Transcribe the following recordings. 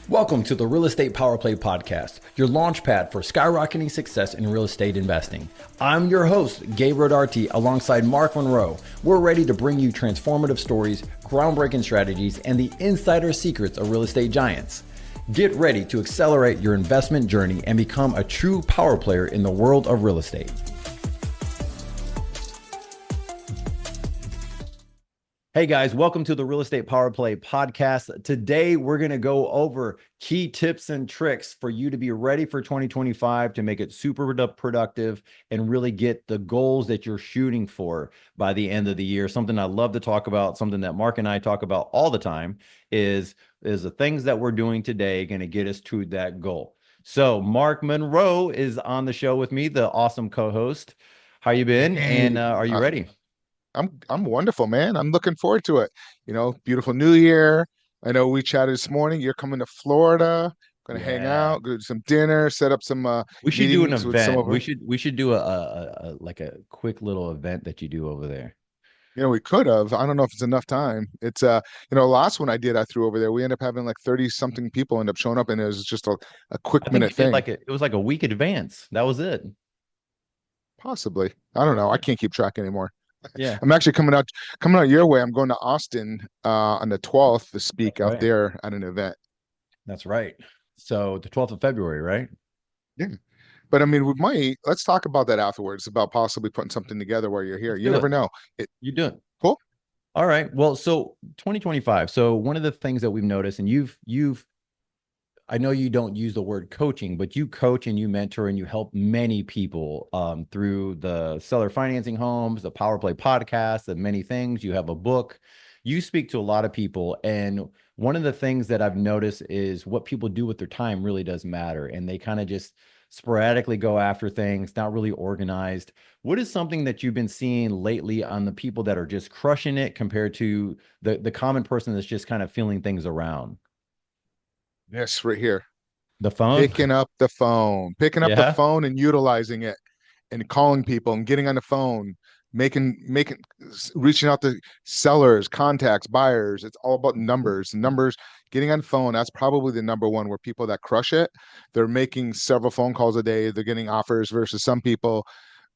Welcome to the Real Estate Power Play Podcast, your launch pad for skyrocketing success in real estate investing. I'm your host, Gabe Rodarte, alongside Mark Monroe. We're ready to bring you transformative stories, groundbreaking strategies, and the insider secrets of real estate giants. Get ready to accelerate your investment journey and become a true power player in the world of real estate. Hey guys, welcome to the Real Estate Power Play Podcast. Today, we're going to go over key tips and tricks for you to be ready for 2025 to make it super productive and really get the goals that you're shooting for by the end of the year. Something I love to talk about, something that Mark and I talk about all the time is the things that we're doing today going to get us to that goal. So Mark Monroe is on the show with me, the awesome co-host. How you been? Hey, And are you ready? I'm wonderful, man. I'm looking forward to it. Beautiful New Year. I know we chatted this morning. You're coming to Florida. Gonna hang Yeah. out, go to some dinner, set up some We should do an meetings with some event. of We our. should we should do a like a quick little event that you do over there. We could have. I don't know if it's enough time. It's last one I did, I threw over there. We ended up having like 30 something people end up showing up, and it was just a quick I think minute you did thing. it was like a week advance. That was it. Possibly. I don't know. I can't keep track anymore. Yeah, I'm actually coming out your way. I'm going to Austin on the 12th to that's speak out right. there at an event. That's right. So the 12th of February, right? Yeah. But I mean, let's talk about that afterwards, about possibly putting something together while you're here. Let's You do it. never know. It You do it. cool? All right. Well, so 2025. So one of the things that we've noticed, and you've I know you don't use the word coaching, but you coach and you mentor and you help many people through the seller financing homes, the Power Play podcast, and many things. You have a book. You speak to a lot of people. And one of the things that I've noticed is what people do with their time really does matter. And they kind of just sporadically go after things, not really organized. What is something that you've been seeing lately on the people that are just crushing it compared to the common person that's just kind of feeling things around? Yes, right here. The phone? Picking up the Yeah. phone and utilizing it and calling people and getting on the phone, making reaching out to sellers, contacts, buyers. It's all about numbers, getting on the phone. That's probably the number one where people that crush it, they're making several phone calls a day. They're getting offers versus some people.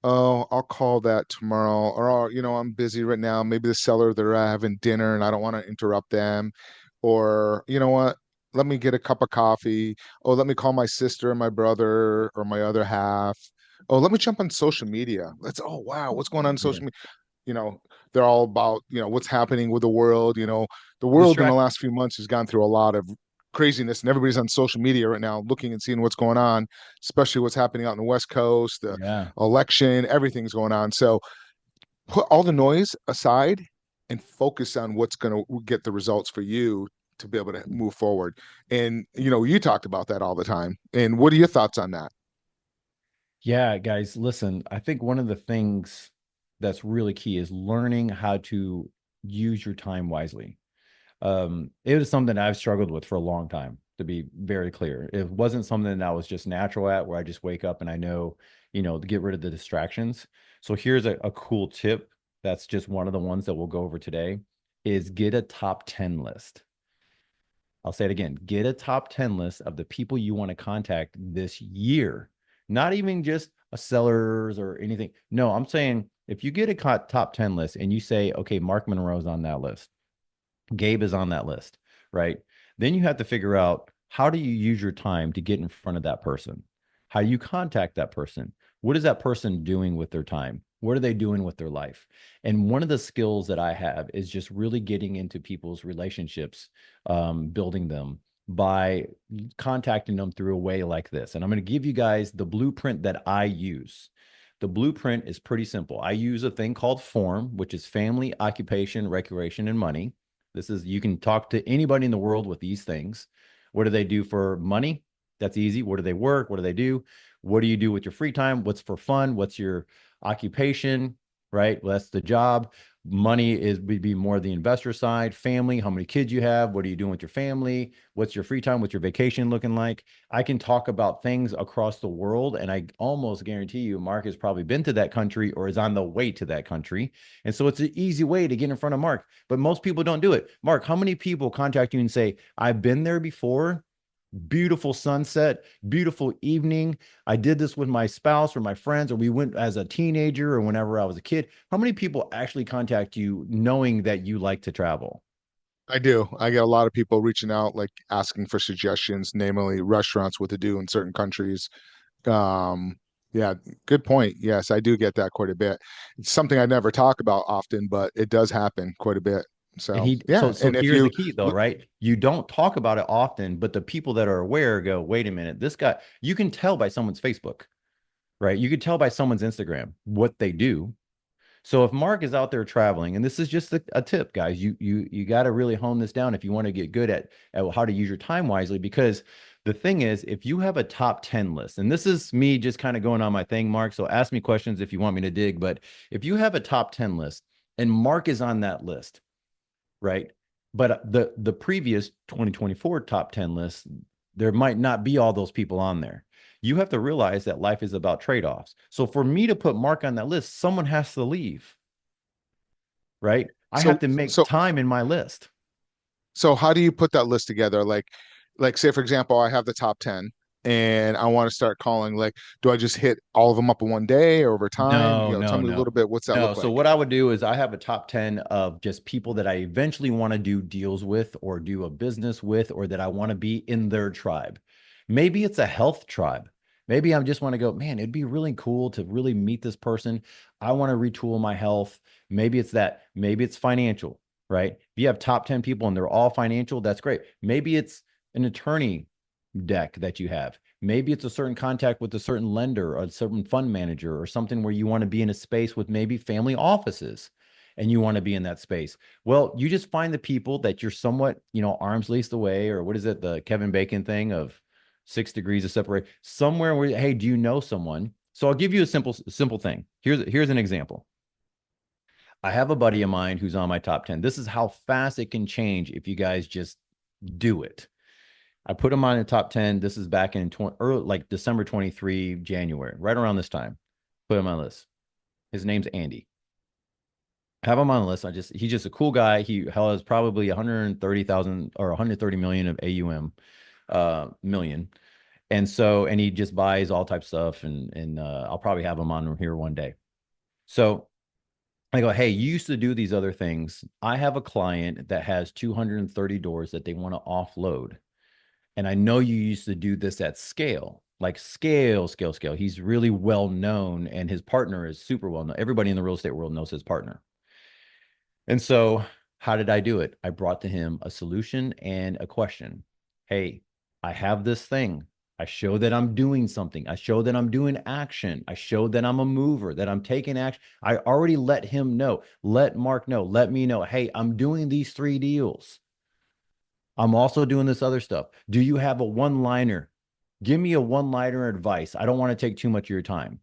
Oh, I'll call that tomorrow. Or, oh, I'm busy right now. Maybe the seller, they're having dinner and I don't want to interrupt them. Or, you know what? Let me get a cup of coffee. Oh, let me call my sister and my brother or my other half. Oh, let me jump on social media. Oh, wow, what's going on Yeah. social media? You know, they're all about, what's happening with the world. The world in the Distract. last few months has gone through a lot of craziness, and everybody's on social media right now looking and seeing what's going on, especially what's happening out in the West Coast, the Yeah. election, everything's going on. So put all the noise aside and focus on what's going to get the results for you to be able to move forward. And, you talked about that all the time. And what are your thoughts on that? Yeah, guys, listen, I think one of the things that's really key is learning how to use your time wisely. It was something I've struggled with for a long time, to be very clear. It wasn't something that I was just natural at where I just wake up and I know, to get rid of the distractions. So here's a cool tip. That's just one of the ones that we'll go over today is get a top 10 list. I'll say it again, get a top 10 list of the people you want to contact this year. Not even just a sellers or anything. No, I'm saying if you get a top 10 list and you say, okay, Mark Monroe's on that list, Gabe is on that list, right? Then you have to figure out how do you use your time to get in front of that person? How do you contact that person? What is that person doing with their time? What are they doing with their life? And one of the skills that I have is just really getting into people's relationships, building them by contacting them through a way like this. And I'm going to give you guys the blueprint that I use. The blueprint is pretty simple. I use a thing called FORM, which is family, occupation, recreation, and money. You can talk to anybody in the world with these things. What do they do for money? That's easy. Where do they work? What do they do? What do you do with your free time? What's for fun? What's your occupation? Right? Well, that's the job. Money would be more the investor side. Family, how many kids you have? What are you doing with your family? What's your free time? What's your vacation looking like? I can talk about things across the world, and I almost guarantee you, Mark has probably been to that country or is on the way to that country. And so it's an easy way to get in front of Mark, but most people don't do it. Mark, how many people contact you and say, I've been there before, beautiful sunset, beautiful evening. I did this with my spouse or my friends, or we went as a teenager or whenever I was a kid. How many people actually contact you knowing that you like to travel? I do. I get a lot of people reaching out, like asking for suggestions, namely restaurants, what to do in certain countries. Um, yeah, good point. Yes, I do get that quite a bit. It's something I never talk about often, but it does happen quite a bit. And So, he, yeah. so And if here's the you, key though, right? You don't talk about it often, but the people that are aware go, wait a minute, this guy, you can tell by someone's Facebook, right? You could tell by someone's Instagram what they do. So if Mark is out there traveling, and this is just a tip, guys, you got to really hone this down if you want to get good at how to use your time wisely. Because the thing is, if you have a top 10 list, and this is me just kind of going on my thing, Mark. So ask me questions if you want me to dig. But if you have a top 10 list and Mark is on that list, right? But the previous 2024 top 10 list, there might not be all those people on there. You have to realize that life is about trade-offs. So for me to put Mark on that list, someone has to leave, right? I have so, to make so, time in my list. so how do you put that list together? Like say, for example, I have the top 10 and I want to start calling, like, do I just hit all of them up in one day or over time? No, Tell no, me a no. little bit, what's that No. look So like? what I would do is I have a top 10 of just people that I eventually want to do deals with or do a business with or that I want to be in their tribe. Maybe it's a health tribe. Maybe I just want to go, man, it'd be really cool to really meet this person. I want to retool my health. Maybe it's that. Maybe it's financial, right? If you have top 10 people and they're all financial, that's great. Maybe it's an attorney deck that you have. Maybe it's a certain contact with a certain lender or a certain fund manager or something where you want to be in a space with maybe family offices and you want to be in that space. Well, you just find the people that you're somewhat, arm's length away, or what is it, the Kevin Bacon thing of 6 degrees of separation, somewhere where, hey, do you know someone? So I'll give you a simple thing. Here's an example. I have a buddy of mine who's on my top 10. This is how fast it can change if you guys just do it. I put him on the top 10. This is back in early, like December 23, January, right around this time. Put him on the list. His name's Andy. Have him on the list. He's just a cool guy. He has probably 130,000 or 130 million of AUM, million. And he just buys all types of stuff. And I'll probably have him on here one day. So I go, hey, you used to do these other things. I have a client that has 230 doors that they want to offload. And I know you used to do this at scale, like scale, scale, scale. He's really well known and his partner is super well known. Everybody in the real estate world knows his partner. And so, how did I do it? I brought to him a solution and a question. Hey, I have this thing. I show that I'm doing something. I show that I'm doing action. I show that I'm a mover, that I'm taking action. I already let him know, let Mark know, let me know. Hey, I'm doing these 3 deals. I'm also doing this other stuff. Do you have a one liner? Give me a one liner advice. I don't want to take too much of your time.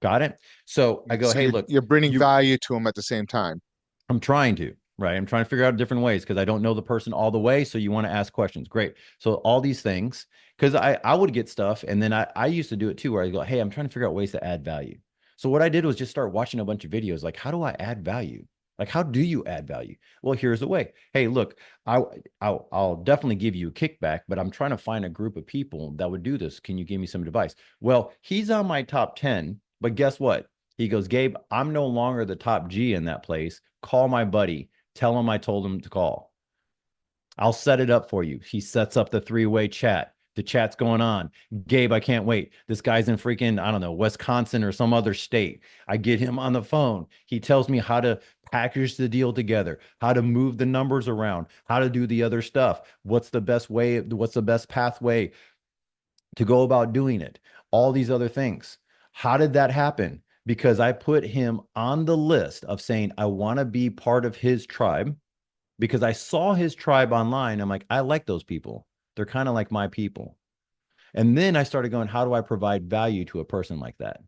Got it? So I go, So hey, look, you're bringing you value to them at the same time. I'm trying to, right? I'm trying to figure out different ways because I don't know the person all the way. So you want to ask questions. Great. So all these things, because I would get stuff and then I used to do it too, where I go, hey, I'm trying to figure out ways to add value. So what I did was just start watching a bunch of videos. Like, how do I add value? Like, how do you add value? Well, here's the way. Hey, look, I, I'll definitely give you a kickback, but I'm trying to find a group of people that would do this. Can you give me some advice? Well, he's on my top 10, but guess what? He goes, Gabe, I'm no longer the top G in that place. Call my buddy. Tell him I told him to call. I'll set it up for you. He sets up the three-way chat. The chat's going on. Gabe, I can't wait. This guy's in freaking, I don't know, Wisconsin or some other state. I get him on the phone. He tells me how to package the deal together, how to move the numbers around, how to do the other stuff. What's the best way? What's the best pathway to go about doing it? All these other things. How did that happen? Because I put him on the list of saying, I want to be part of his tribe because I saw his tribe online. I'm like, I like those people. They're kind of like my people. And then I started going, how do I provide value to a person like that?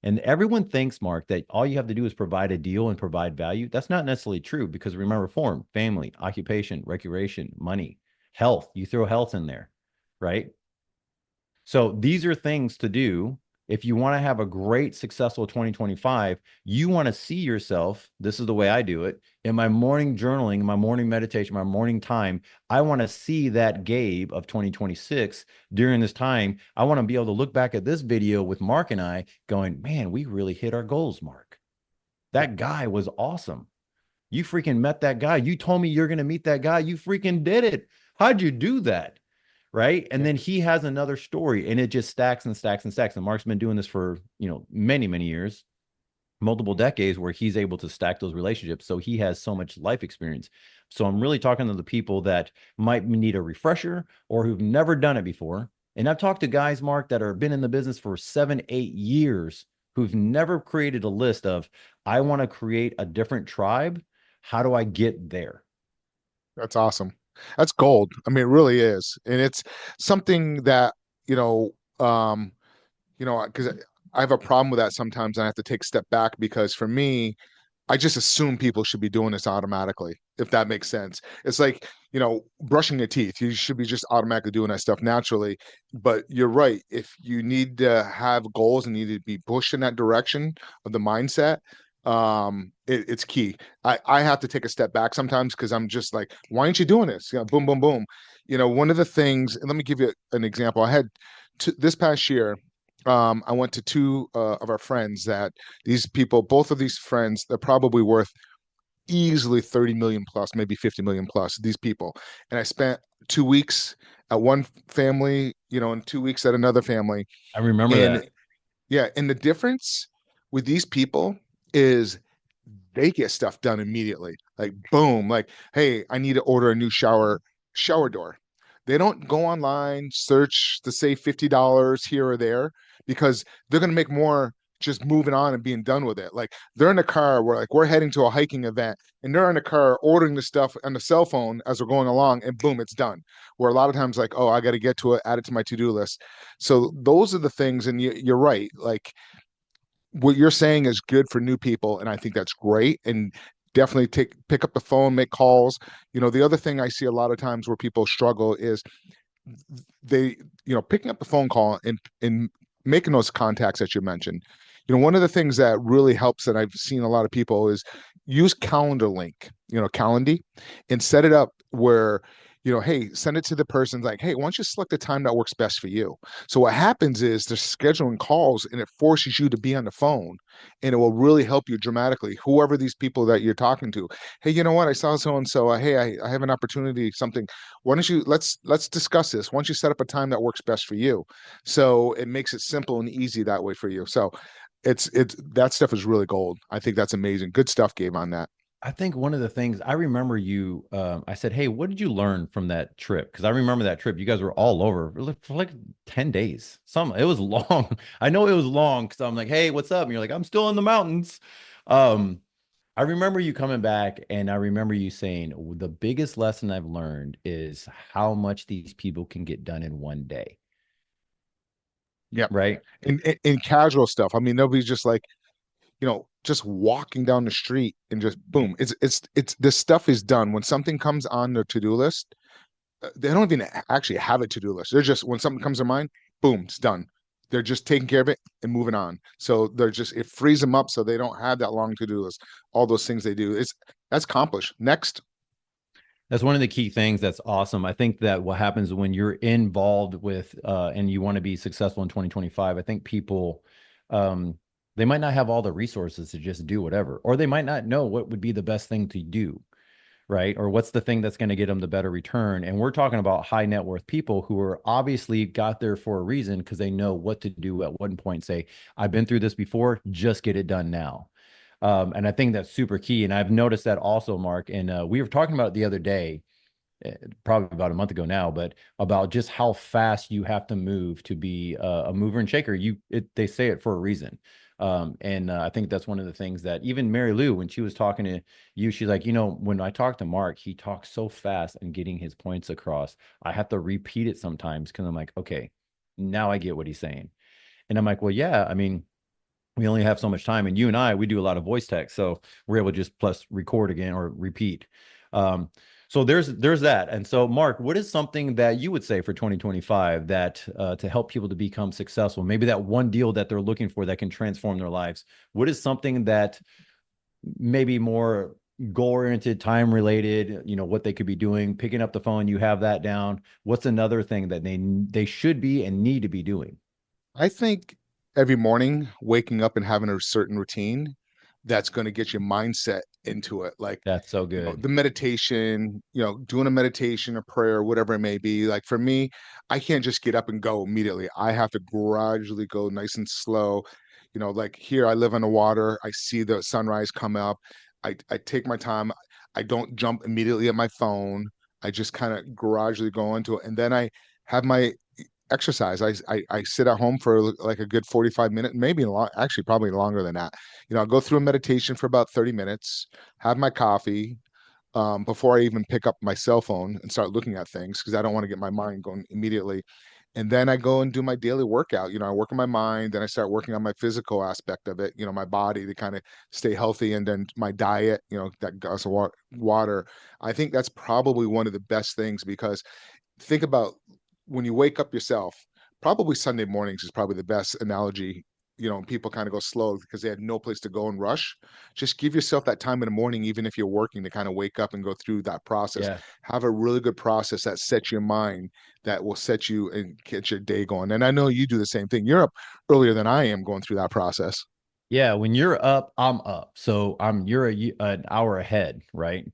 And everyone thinks, Mark, that all you have to do is provide a deal and provide value. That's not necessarily true because remember, form, family, occupation, recreation, money, health. You throw health in there, right? So these are things to do. If you want to have a great, successful 2025, you want to see yourself. This is the way I do it in my morning journaling, my morning meditation, my morning time. I want to see that Gabe of 2026 during this time. I want to be able to look back at this video with Mark and I going, man, we really hit our goals, Mark. Yeah, That guy was awesome. You freaking met that guy. You told me you're going to meet that guy. You freaking did it. How'd you do that? Right. And yeah, then he has another story and it just stacks and stacks and stacks. And Mark's been doing this for, many, many years, multiple decades where he's able to stack those relationships. So he has so much life experience. So I'm really talking to the people that might need a refresher or who've never done it before. And I've talked to guys, Mark, that have been in the business for 7, 8 years who've never created a list of, I want to create a different tribe. How do I get there? that's awesome. That's gold. I mean, it really is. And it's something that, you know, um, because I have a problem with that sometimes, and I have to take a step back because for me, I just assume people should be doing this automatically, if that makes sense. It's like, brushing your teeth. You should be just automatically doing that stuff naturally. But you're right. If you need to have goals and need to be pushed in that direction of the mindset, it's key. I have to take a step back sometimes because I'm just like, why aren't you doing this? Boom, boom, boom. One of the things, and let me give you an example. I had this past year, I went to two of our friends that these people, both of these friends, they're probably worth easily 30 million plus, maybe 50 million plus, these people. And I spent 2 weeks at one family, and 2 weeks at another family. I remember And that. yeah, and the difference with these people is they get stuff done immediately. Like boom, like, hey, I need to order a new shower door. They don't go online, search to save $50 here or there because they're gonna make more just moving on and being done with it. Like they're in the car, we're heading to a hiking event and they're in the car ordering the stuff on the cell phone as we're going along and boom, it's done. Where a lot of times like, oh, I gotta get to it, add it to my to-do list. So those are the things, and you're right. Like what you're saying is good for new people, and I think that's great. And definitely pick up the phone, make calls. The other thing I see a lot of times where people struggle is they, picking up the phone call and making those contacts that you mentioned. One of the things that really helps that I've seen a lot of people is use Calendar Link, Calendy, and set it up where, hey, send it to the person like, hey, why don't you select a time that works best for you? So what happens is they're scheduling calls and it forces you to be on the phone and it will really help you dramatically. Whoever these people that you're talking to, hey, you know what? I saw so and so. Hey, I have an opportunity, something. Why don't you let's discuss this? Why don't you set up a time that works best for you? So it makes it simple and easy that way for you. So it's that stuff is really gold. I think that's amazing. Good stuff, Gabe, on that. I think one of the things I remember you, I said, hey, what did you learn from that trip? Because I remember that trip. You guys were all over for like 10 days. It was long. I know it was long because I'm like, hey, what's up? And you're like, I'm still in the mountains. Um, I remember you coming back and I remember you saying, the biggest lesson I've learned is how much these people can get done in one day. Yep. Right. In casual stuff. I mean, nobody's just like, just walking down the street and just boom. It's this stuff is done. When something comes on their to-do list, they don't even actually have a to-do list. They're just when something comes to mind, boom, it's done. They're just taking care of it and moving on. So it frees them up so they don't have that long to-do list. All those things they do. That's accomplished. Next. That's one of the key things that's awesome. I think that what happens when you're involved with and you want to be successful in 2025, I think people um, they might not have all the resources to just do whatever, or they might not know what would be the best thing to do, right? Or what's the thing that's going to get them the better return. And we're talking about high net worth people who are obviously got there for a reason because they know what to do at one point. Say, I've been through this before, just get it done now. And I think that's super key. And I've noticed that also, Mark. And we were talking about it the other day, probably about a month ago now, but about just how fast you have to move to be a mover and shaker. They say it for a reason. And I think that's one of the things that even Mary Lou, when she was talking to you, she's like, when I talk to Mark, he talks so fast and getting his points across. I have to repeat it sometimes because I'm like, okay, now I get what he's saying. And I'm like, well, yeah, I mean, we only have so much time, and you and I, we do a lot of voice text, so we're able to just plus record again or repeat. Um, So there's that. And so Mark, what is something that you would say for 2025 that to help people to become successful? Maybe that one deal that they're looking for that can transform their lives. What is something that maybe more goal oriented, time related, what they could be doing, picking up the phone, you have that down. What's another thing that they should be and need to be doing? I think every morning waking up and having a certain routine that's going to get your mindset into it. Like, That's so good. the meditation, doing a meditation or prayer, whatever it may be. Like for me, I can't just get up and go immediately. I have to gradually go nice and slow. Like here, I live on the water. I see the sunrise come up. I take my time. I don't jump immediately at my phone. I just kind of gradually go into it. And then I have my exercise. I sit at home for like a good 45 minutes, maybe long, actually probably longer than that. I'll go through a meditation for about 30 minutes, have my coffee, before I even pick up my cell phone and start looking at things because I don't want to get my mind going immediately. And then I go and do my daily workout. I work on my mind, then I start working on my physical aspect of it, my body to kind of stay healthy, and then my diet, that glass of water. I think that's probably one of the best things because think about when you wake up yourself, probably Sunday mornings is probably the best analogy. People kind of go slow because they had no place to go and rush. Just give yourself that time in the morning, even if you're working, to kind of wake up and go through that process. Yeah. Have a really good process that sets your mind, that will set you and get your day going. And I know you do the same thing. You're up earlier than I am going through that process. Yeah, when you're up, I'm up. So you're an hour ahead, right?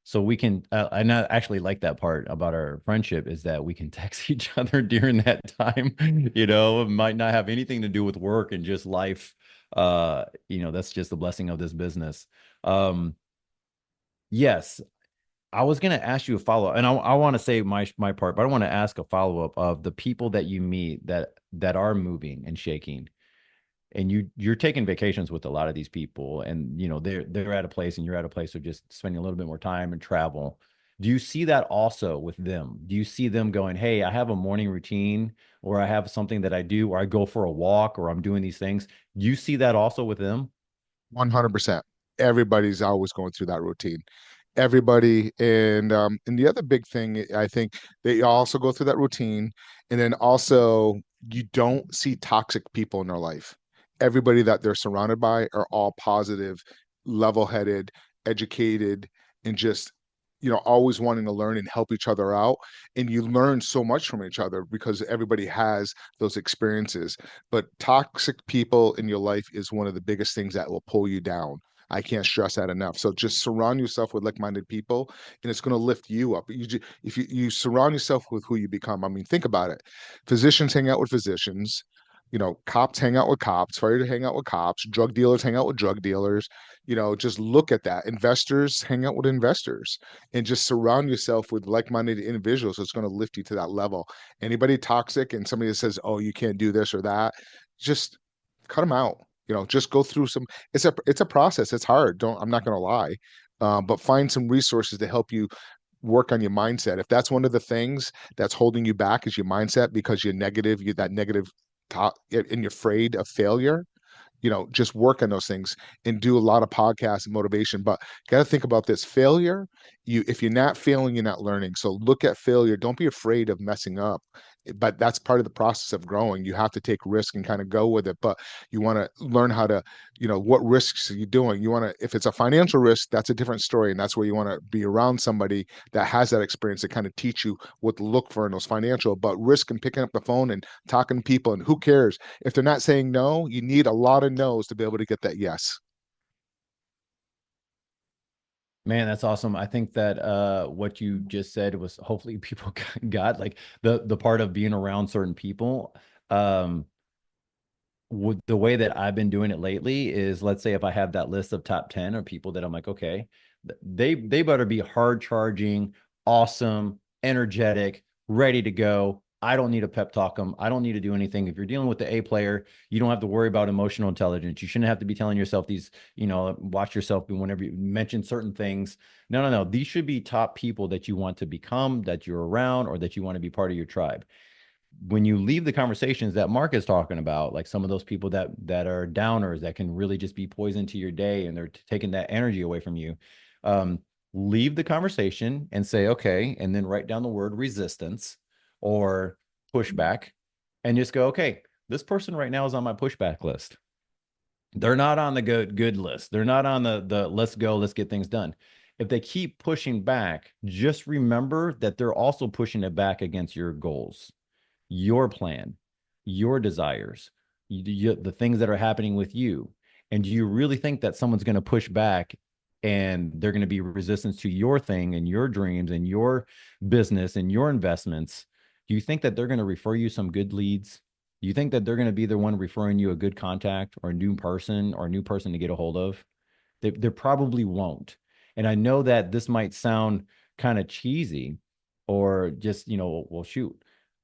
So we can, and I actually like that part about our friendship is that we can text each other during that time. It might not have anything to do with work and just life. That's just the blessing of this business. Um, yes, I was going to ask you a follow up, and I want to say my part, but I want to ask a follow up of the people that you meet that are moving and shaking and you're taking vacations with a lot of these people and they're at a place and you're at a place of just spending a little bit more time and travel. Do you see that also with them? Do you see them going, hey, I have a morning routine or I have something that I do or I go for a walk or I'm doing these things? Do you see that also with them? 100%. Everybody's always going through that routine. Everybody, and the other big thing, I think they also go through that routine, and then also you don't see toxic people in their life. Everybody that they're surrounded by are all positive, level-headed, educated, and just always wanting to learn and help each other out. And you learn so much from each other because everybody has those experiences. But toxic people in your life is one of the biggest things that will pull you down. I can't stress that enough. So just surround yourself with like-minded people, and it's going to lift you up. If you surround yourself with who you become, I mean, think about it. Physicians hang out with physicians. Cops hang out with cops. Fire hang out with cops. Drug dealers hang out with drug dealers. Just look at that. Investors hang out with investors, and just surround yourself with like-minded individuals. So it's going to lift you to that level. Anybody toxic and somebody that says, "Oh, you can't do this or that," just cut them out. Just go through some. It's a process. It's hard. Don't I'm not going to lie, but find some resources to help you work on your mindset. If that's one of the things that's holding you back is your mindset because you're negative, you that negative thought, and you're afraid of failure, just work on those things and do a lot of podcasts and motivation. But got to think about this failure. If you're not failing, you're not learning. So look at failure. Don't be afraid of messing up. But that's part of the process of growing. You have to take risk and kind of go with it. But you want to learn how to, what risks are you doing? You want to, if it's a financial risk, that's a different story. And that's where you want to be around somebody that has that experience to kind of teach you what to look for in those financial. But risk and picking up the phone and talking to people, and who cares? If they're not saying no, you need a lot of no's to be able to get that yes. Man, that's awesome. I think that what you just said was hopefully people got like the part of being around certain people. Um, the way that I've been doing it lately is let's say if I have that list of top 10 or people that I'm like, okay, they better be hard charging, awesome, energetic, ready to go. I don't need to pep talk them. I don't need to do anything. If you're dealing with the A player, you don't have to worry about emotional intelligence. You shouldn't have to be telling yourself these, watch yourself whenever you mention certain things. No, no, no. These should be top people that you want to become, that you're around, or that you want to be part of your tribe. When you leave the conversations that Mark is talking about, like some of those people that are downers that can really just be poison to your day and they're taking that energy away from you. leave the conversation and say, okay, and then write down the word resistance or pushback and just go, okay, this person right now is on my pushback list. They're not on the good list. They're not on the let's go, let's get things done. If they keep pushing back, just remember that they're also pushing it back against your goals, your plan, your desires, the things that are happening with you. And do you really think that someone's going to push back and they're going to be resistance to your thing and your dreams and your business and your investments? Do you think that they're going to refer you some good leads? Do you think that they're going to be the one referring you a good contact or a new person to get a hold of? They probably won't. And I know that this might sound kind of cheesy or just, well, shoot.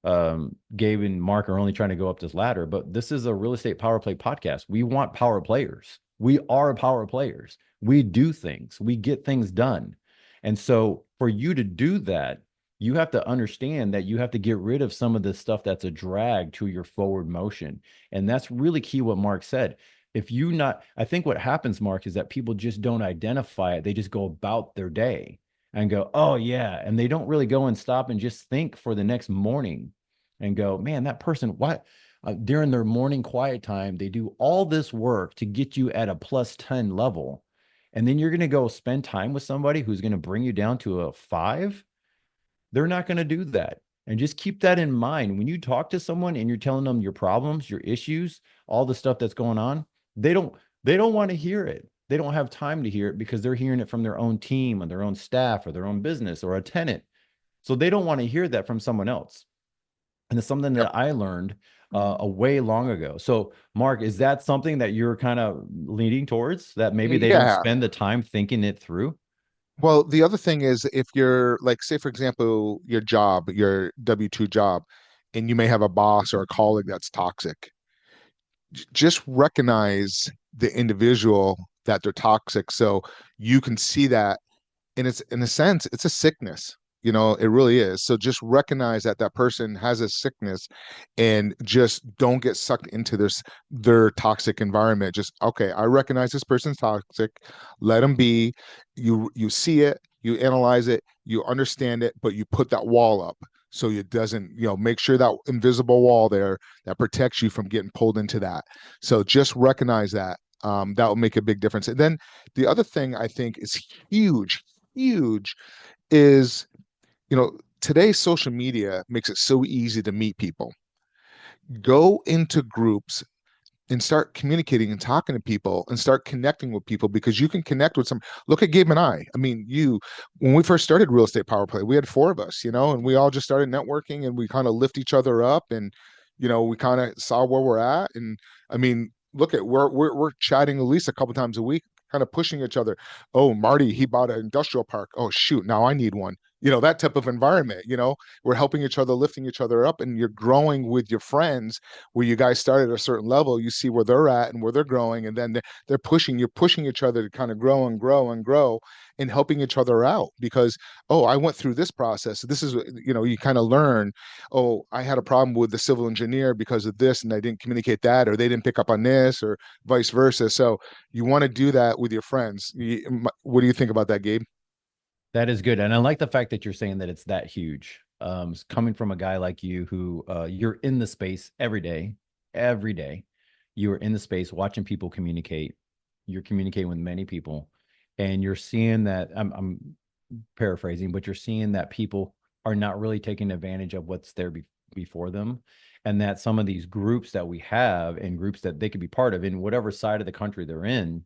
Gabe and Mark are only trying to go up this ladder, but this is a real estate power play podcast. We want power players. We are power players. We do things, we get things done. And so for you to do that, you have to understand that you have to get rid of some of the stuff that's a drag to your forward motion. And that's really key what Mark said. If you not, I think what happens, Mark, is that people just don't identify it. They just go about their day and go, oh yeah. And they don't really go and stop and just think for the next morning and go, man, that person, what during their morning quiet time, they do all this work to get you at a plus 10 level. And then you're going to go spend time with somebody who's going to bring you down to a 5. They're not going to do that. And just keep that in mind. When you talk to someone and you're telling them your problems, your issues, all the stuff that's going on, they don't they don't want to hear it. They don't have time to hear it because they're hearing it from their own team or their own staff or their own business or a tenant. So they don't want to hear that from someone else. And it's something Yep. that I learned a way long ago. So, Mark, is that something that you're kind of leaning towards? That maybe they don't Yeah. spend the time thinking it through? Well, the other thing is if you're like, say, for example, your job, your W-2 job, and you may have a boss or a colleague that's toxic, just recognize the individual that they're toxic so you can see that. And it's, in a sense, it's a sickness. It really is. So just recognize that that person has a sickness and just don't get sucked into their toxic environment. Just, okay, I recognize this person's toxic. Let them be. You see it, you analyze it, you understand it, but you put that wall up so it doesn't, make sure that invisible wall there that protects you from getting pulled into that. So just recognize that. That will make a big difference. And then the other thing I think is huge, huge is, today's social media makes it so easy to meet people. Go into groups and start communicating and talking to people and start connecting with people because you can connect with some. Look at Gabe and I. I mean, when we first started Real Estate Power Play, we had four of us, and we all just started networking and we kind of lift each other up and, we kind of saw where we're at. And I mean, look at we're chatting at least a couple times a week, kind of pushing each other. Oh, Marty, he bought an industrial park. Oh, shoot, now I need one. That type of environment, we're helping each other, lifting each other up, and you're growing with your friends where you guys start at a certain level, you see where they're at and where they're growing, and then you're pushing each other to kind of grow and grow and grow and helping each other out because, oh, I went through this process. This is, you kind of learn, oh, I had a problem with the civil engineer because of this and I didn't communicate that, or they didn't pick up on this, or vice versa. So you want to do that with your friends. What do you think about that, Gabe? That is good. And I like the fact that you're saying that it's that huge. Coming from a guy like you who you're in the space every day. You're in the space watching people communicate. You're communicating with many people, and you're seeing that I'm paraphrasing, but you're seeing that people are not really taking advantage of what's there before them. And that some of these groups that we have and groups that they could be part of in whatever side of the country they're in,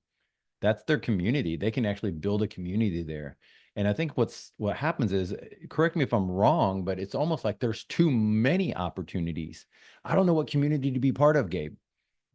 that's their community. They can actually build a community there. And I think what happens is, correct me if I'm wrong, but it's almost like there's too many opportunities. I don't know what community to be part of, Gabe.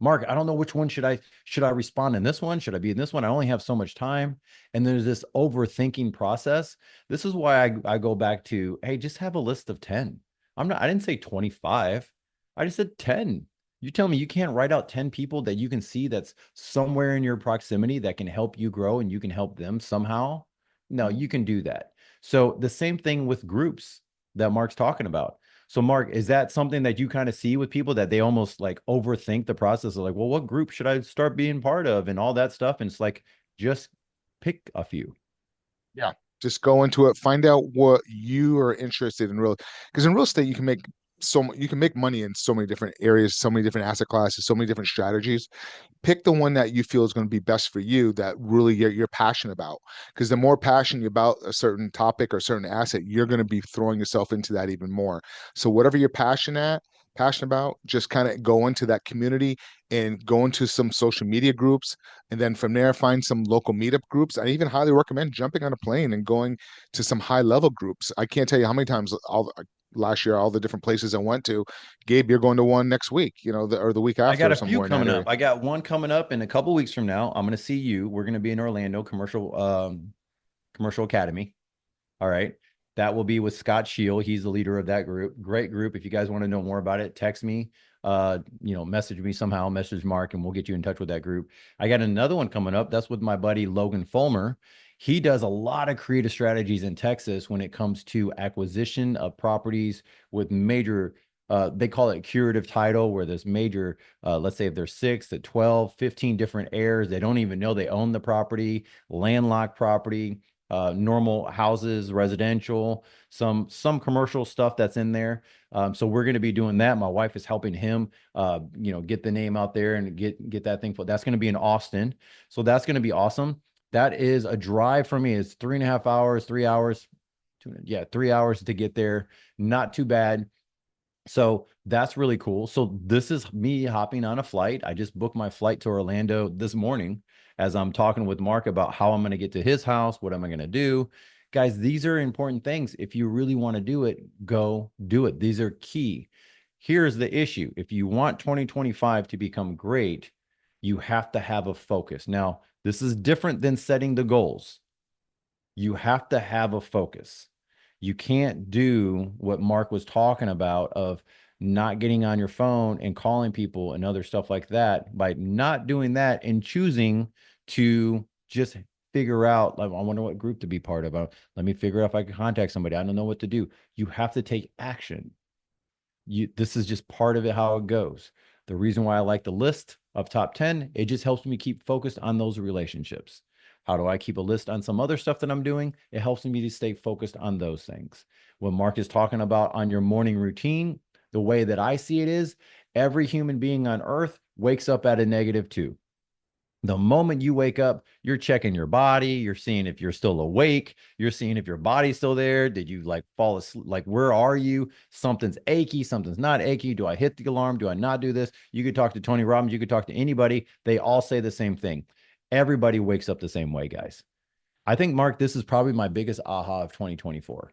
Mark, I don't know which one should I respond in this one? Should I be in this one? I only have so much time. And there's this overthinking process. This is why I go back to, hey, just have a list of 10. I didn't say 25. I just said 10. You tell me you can't write out 10 people that you can see that's somewhere in your proximity that can help you grow and you can help them somehow. No, you can do that. So the same thing with groups that Mark's talking about. So, Mark, is that something that you kind of see with people that they almost like overthink the process of like, well, what group should I start being part of and all that stuff? And it's like, just pick a few. Yeah. Just go into it, find out what you are interested in real, because in real estate you can make money in so many different areas, so many different asset classes, so many different strategies. Pick the one that you feel is going to be best for you, that really you're passionate about, because the more passionate about a certain topic or certain asset, you're going to be throwing yourself into that even more. So whatever you're passionate about, just kind of go into that community and go into some social media groups, and then from there find some local meetup groups. I even highly recommend jumping on a plane and going to some high level groups. I can't tell you how many times all last year, all the different places I went to. Gabe, you're going to one next week, or the week I after, got or a few somewhere in that coming area. up. I got one coming up in a couple weeks from now. I'm going to see you. We're going to be in Orlando Commercial Academy. All right. That will be with Scott Shield. He's the leader of that group. Great group. If you guys want to know more about it, text me, message me somehow, message Mark, and we'll get you in touch with that group. I got another one coming up. That's with my buddy Logan Fulmer. He does a lot of creative strategies in Texas when it comes to acquisition of properties with major, they call it curative title, where there's major, let's say if there's 6 to 12, 15 different heirs, they don't even know they own the property, landlocked property, normal houses, residential, some commercial stuff that's in there. So we're going to be doing that. My wife is helping him, get the name out there and get that thing. That's going to be in Austin. So that's going to be awesome. That is a drive for me. It's 3.5 hours, 3 hours, yeah, 3 hours to get there. Not too bad. So that's really cool. So this is me hopping on a flight. I just booked my flight to Orlando this morning as I'm talking with Mark about how I'm going to get to his house. What am I going to do? Guys, these are important things. If you really want to do it, go do it. These are key. Here's the issue. If you want 2025 to become great, you have to have a focus. Now, this is different than setting the goals. You have to have a focus. You can't do what Mark was talking about of not getting on your phone and calling people and other stuff like that. By not doing that and choosing to just figure out, like, I wonder what group to be part of. Let me figure out if I can contact somebody. I don't know what to do. You have to take action. This is just part of it, how it goes. The reason why I like the list of top 10, it just helps me keep focused on those relationships. How do I keep a list on some other stuff that I'm doing? It helps me to stay focused on those things. When Mark is talking about on your morning routine, the way that I see it is every human being on earth wakes up at a -2. The moment you wake up, you're checking your body, you're seeing if you're still awake, you're seeing if your body's still there. Did you like fall asleep? Like, where are you? Something's achy, something's not achy. Do I hit the alarm? Do I not do this? You could talk to Tony Robbins, you could talk to anybody. They all say the same thing. Everybody wakes up the same way, guys. I think, Mark, this is probably my biggest aha of 2024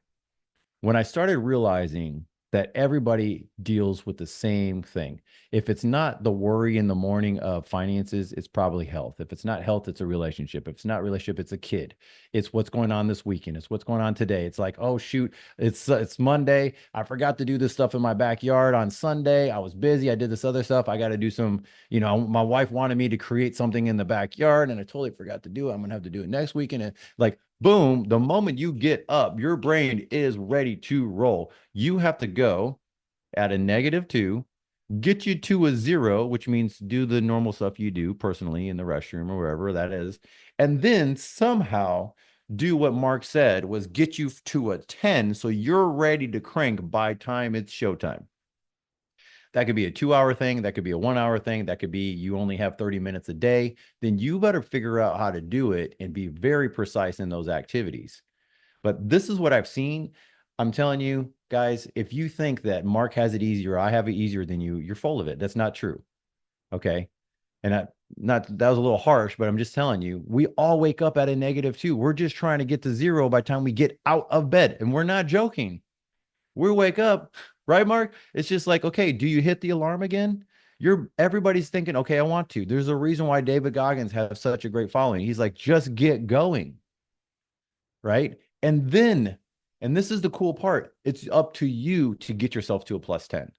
when I started realizing that everybody deals with the same thing. If it's not the worry in the morning of finances, it's probably health. If it's not health, it's a relationship. If it's not relationship, it's a kid. It's what's going on this weekend. It's what's going on today. It's like, oh shoot, it's Monday. I forgot to do this stuff in my backyard on Sunday. I was busy. I did this other stuff. I got to do some, my wife wanted me to create something in the backyard and I totally forgot to do it. I'm gonna have to do it next weekend. And like, boom, the moment you get up, your brain is ready to roll. You have to go at a -2, get you to a 0, which means do the normal stuff you do personally in the restroom or wherever that is. And then somehow do what Mark said was get you to a 10 so you're ready to crank by time it's showtime. That could be a 2 hour thing. That could be a 1 hour thing. That could be you only have 30 minutes a day. Then you better figure out how to do it and be very precise in those activities. But this is what I've seen. I'm telling you, guys, if you think that Mark has it easier, I have it easier than you, you're full of it. That's not true. Okay. And that was a little harsh, but I'm just telling you, we all wake up at a -2. We're just trying to get to 0 by the time we get out of bed. And we're not joking. We wake up, right, Mark? It's just like, okay, do you hit the alarm again? Everybody's thinking, okay, I want to. There's a reason why David Goggins has such a great following. He's like, just get going, right? And this is the cool part. It's up to you to get yourself to a +10.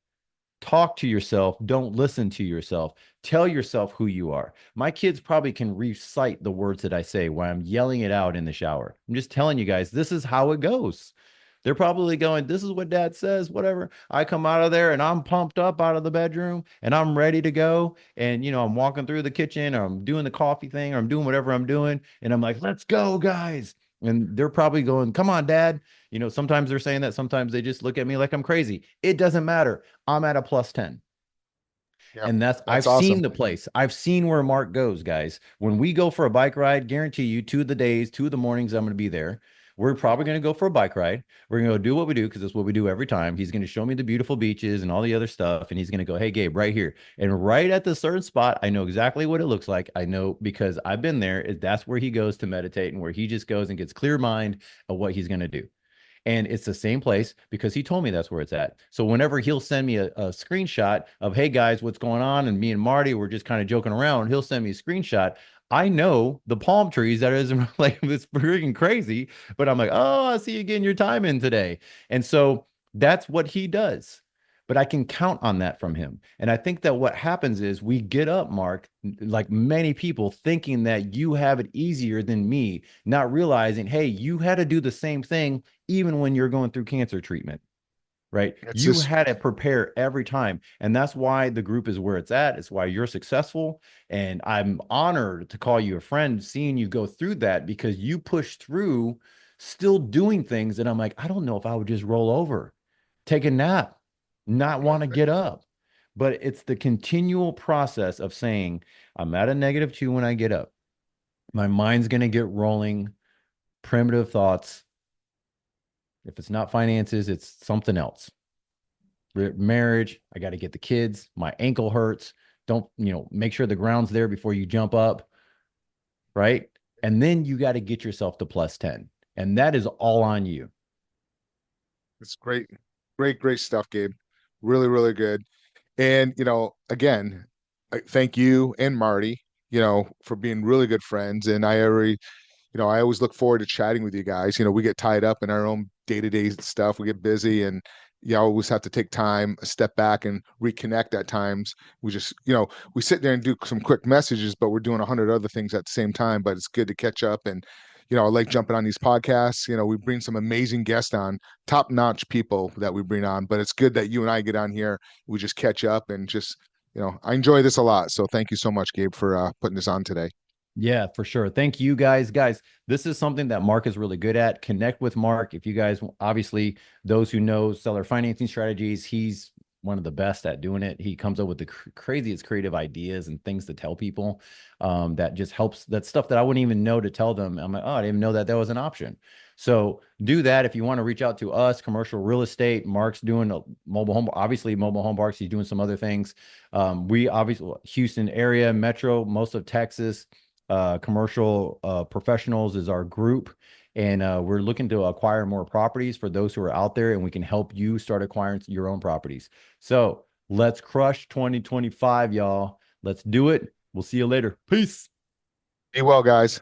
Talk to yourself. Don't listen to yourself. Tell yourself who you are. My kids probably can recite the words that I say while I'm yelling it out in the shower. I'm just telling you guys, this is how it goes. They're probably going, this is what dad says, whatever. I come out of there and I'm pumped up out of the bedroom and I'm ready to go. And, I'm walking through the kitchen or I'm doing the coffee thing or I'm doing whatever I'm doing. And I'm like, let's go, guys. And they're probably going, come on, dad. Sometimes they're saying that. Sometimes they just look at me like I'm crazy. It doesn't matter. I'm at a plus 10. Yeah, And that's I've seen awesome. the place. I've seen where Mark goes, guys. When we go for a bike ride, guarantee you 2 of the days, 2 of the mornings, I'm going to be there. We're probably going to go for a bike ride. We're going to go do what we do because it's what we do every time. He's going to show me the beautiful beaches and all the other stuff. And he's going to go, hey, Gabe, right here. And right at the certain spot, I know exactly what it looks like. I know because I've been there. That's where he goes to meditate and where he just goes and gets clear mind of what he's going to do. And it's the same place because he told me that's where it's at. So whenever he'll send me a screenshot of, hey guys, what's going on? And me and Marty were just kind of joking around, he'll send me a screenshot. I know the palm trees that is like it's freaking crazy, but I'm like, oh, I see you getting your time in today. And so that's what he does. But I can count on that from him. And I think that what happens is we get up, Mark, like many people, thinking that you have it easier than me, not realizing, hey, you had to do the same thing even when you're going through cancer treatment, right? It's You just had to prepare every time. And that's why the group is where it's at. It's why you're successful. And I'm honored to call you a friend, seeing you go through that because you push through still doing things that I'm like, I don't know if I would just roll over, take a nap, not want to get up. But it's the continual process of saying, I'm at a -2 when I get up. My mind's going to get rolling, primitive thoughts. If it's not finances, it's something else. Marriage, I got to get the kids. My ankle hurts. Don't, make sure the ground's there before you jump up, right? And then you got to get yourself to plus 10. And that is all on you. it's great, great stuff, Gabe. Really, really good. And again, thank you and Marty, for being really good friends. And I always look forward to chatting with you guys. We get tied up in our own day-to-day stuff. We get busy and you always have to take time, a step back and reconnect at times. We just, we sit there and do some quick messages, but we're doing 100 other things at the same time. But it's good to catch up. And, I like jumping on these podcasts. We bring some amazing guests on, top-notch people that we bring on. But it's good that you and I get on here. We just catch up and just, I enjoy this a lot. So thank you so much, Gabe, for putting this on today. Yeah, for sure. Thank you guys. Guys, this is something that Mark is really good at. Connect with Mark. If you guys, obviously, those who know seller financing strategies, he's one of the best at doing it. He comes up with the craziest creative ideas and things to tell people that just helps. That stuff that I wouldn't even know to tell them. I'm like, oh, I didn't even know that was an option. So do that. If you want to reach out to us, commercial real estate, Mark's doing a mobile home, obviously mobile home parks. He's doing some other things. We obviously, Houston area, Metro, most of Texas, commercial professionals is our group. And we're looking to acquire more properties for those who are out there, and we can help you start acquiring your own properties. So let's crush 2025, y'all. Let's do it. We'll see you later. Peace. Be well, guys.